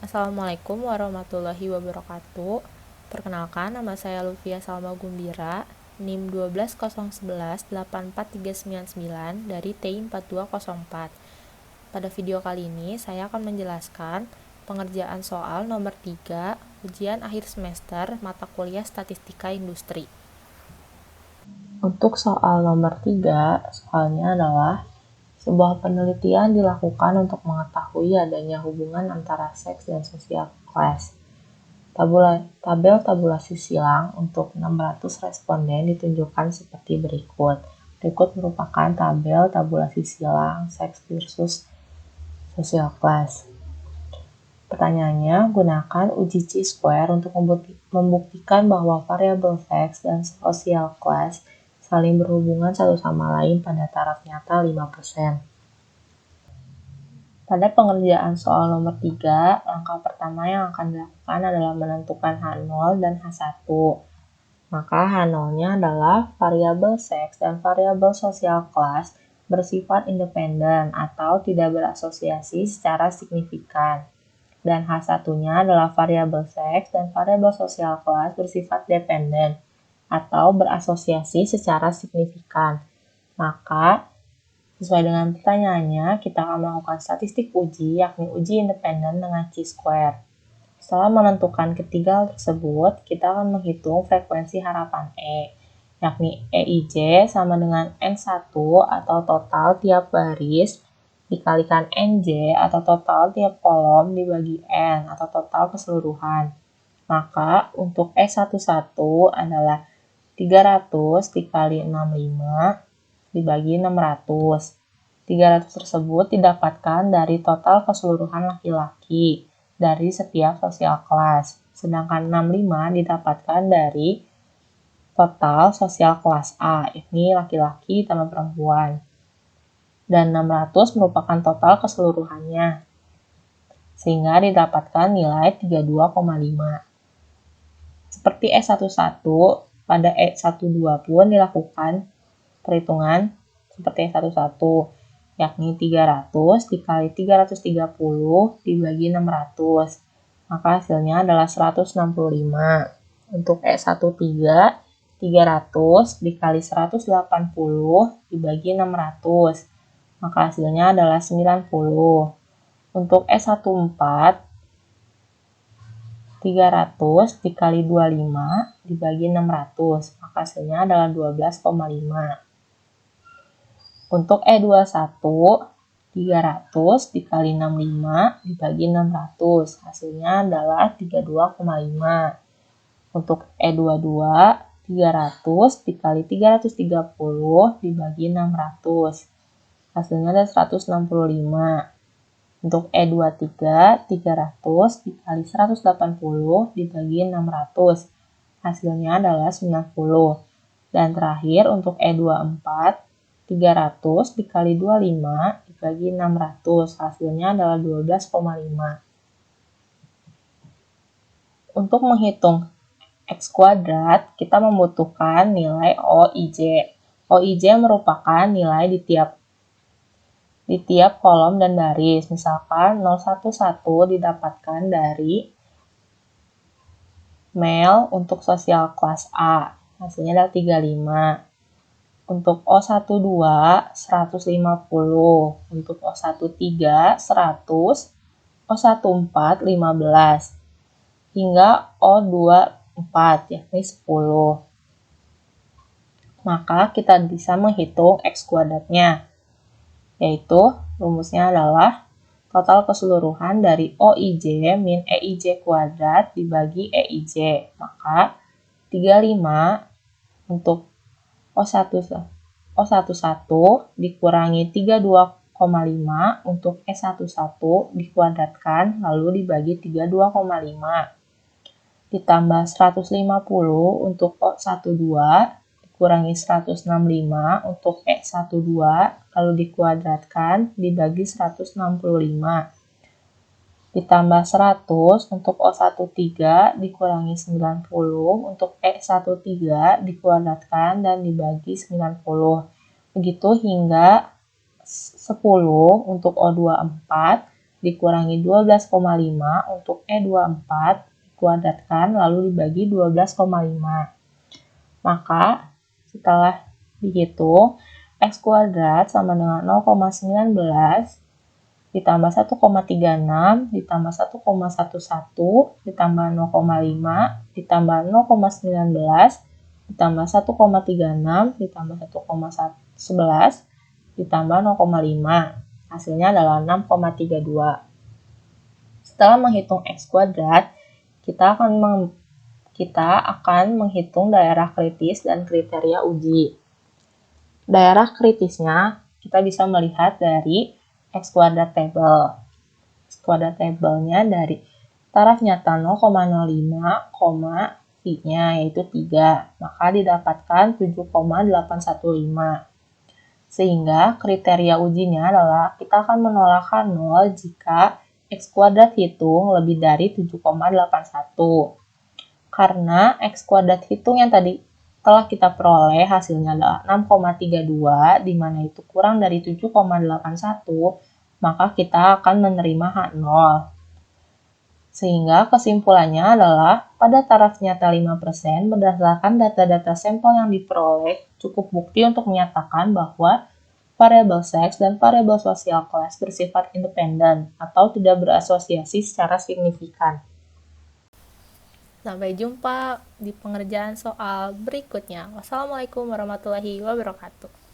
Assalamualaikum warahmatullahi wabarakatuh. Perkenalkan, nama saya Lutfia Salma Gumbira, NIM 12011843999 dari TI 4204. Pada video kali ini, saya akan menjelaskan pengerjaan soal nomor 3, ujian akhir semester mata kuliah Statistika Industri. Untuk soal nomor 3, soalnya adalah sebuah penelitian dilakukan untuk mengetahui adanya hubungan antara seks dan social class. Tabel tabulasi silang untuk 600 responden ditunjukkan seperti berikut. Berikut merupakan tabel tabulasi silang seks versus social class. Pertanyaannya, gunakan uji chi-square untuk membuktikan bahwa variabel seks dan social class saling berhubungan satu sama lain pada taraf nyata 5%. Pada pengerjaan soal nomor 3, langkah pertama yang akan dilakukan adalah menentukan H0 dan H1. Maka H0-nya adalah variabel seks dan variabel social class bersifat independen atau tidak berasosiasi secara signifikan. Dan H1-nya adalah variabel seks dan variabel social class bersifat dependen atau berasosiasi secara signifikan. Maka sesuai dengan pertanyaannya, kita akan melakukan statistik uji, yakni uji independen dengan chi-square. Setelah menentukan ketiga hal tersebut, kita akan menghitung frekuensi harapan E, yakni EIJ sama dengan N1 atau total tiap baris dikalikan NJ atau total tiap kolom dibagi N atau total keseluruhan. Maka untuk E11 adalah 300 dikali 65 dibagi 600. 300 tersebut didapatkan dari total keseluruhan laki-laki dari setiap sosial kelas. Sedangkan 65 didapatkan dari total sosial kelas A, yakni laki-laki tambah perempuan. Dan 600 merupakan total keseluruhannya. Sehingga didapatkan nilai 32,5. Seperti S11, pada E12 pun dilakukan perhitungan seperti S11, yakni 300 dikali 330 dibagi 600. Maka hasilnya adalah 165. Untuk E13, 300 dikali 180 dibagi 600. Maka hasilnya adalah 90. Untuk S14, 300 dikali 25 dibagi 600. Maka hasilnya adalah 12,5. Untuk E21, 300 dikali 65 dibagi 600. Hasilnya adalah 32,5. Untuk E22, 300 dikali 330 dibagi 600. Hasilnya adalah 165. Untuk E23, 300 dikali 180 dibagi 600. Hasilnya adalah 90. Dan terakhir untuk E24, 300 dikali 25 dibagi 600. Hasilnya adalah 12,5. Untuk menghitung X kuadrat, kita membutuhkan nilai OIJ. OIJ merupakan nilai di tiap kolom dan baris. Misalkan 011 didapatkan dari male untuk sosial kelas A. Hasilnya adalah 35. Untuk O12, 150. Untuk O13, 100. O14, 15. Hingga O24, yakni 10. Maka kita bisa menghitung X kuadratnya, yaitu rumusnya adalah total keseluruhan dari OIJ min EIJ kuadrat dibagi EIJ. Maka 35 untuk O11 dikurangi 32,5 untuk S11 dikuadratkan lalu dibagi 32,5. Ditambah 150 untuk O12 dikurangi 165 untuk E12 lalu dikuadratkan dibagi 165. Ditambah 100 untuk O13 dikurangi 90 untuk E13 dikuadratkan dan dibagi 90. Begitu hingga 10 untuk O24 dikurangi 12,5 untuk E24 dikuadratkan lalu dibagi 12,5. Maka setelah dihitung, X kuadrat sama dengan 0,19 ditambah 1,36 ditambah 1,11 ditambah 0,5 ditambah 0,19 ditambah 1,36 ditambah 1,11 ditambah 0,5. Hasilnya adalah 6,32. Setelah menghitung X kuadrat, kita akan menghitung daerah kritis dan kriteria uji. Daerah kritisnya kita bisa melihat dari X kuadrat table. X kuadrat table-nya dari taraf nyata 0,05, V-nya yaitu 3, maka didapatkan 7,815. Sehingga kriteria ujinya adalah kita akan menolak H0 jika X kuadrat hitung lebih dari 7,81. Karena X kuadrat hitung yang tadi telah kita peroleh hasilnya adalah 6,32, di mana itu kurang dari 7,81, maka kita akan menerima H0. Sehingga kesimpulannya adalah pada taraf nyata 5%, berdasarkan data-data sampel yang diperoleh, cukup bukti untuk menyatakan bahwa variabel seks dan variabel sosial kelas bersifat independen atau tidak berasosiasi secara signifikan. Sampai jumpa di pengerjaan soal berikutnya. Wassalamualaikum warahmatullahi wabarakatuh.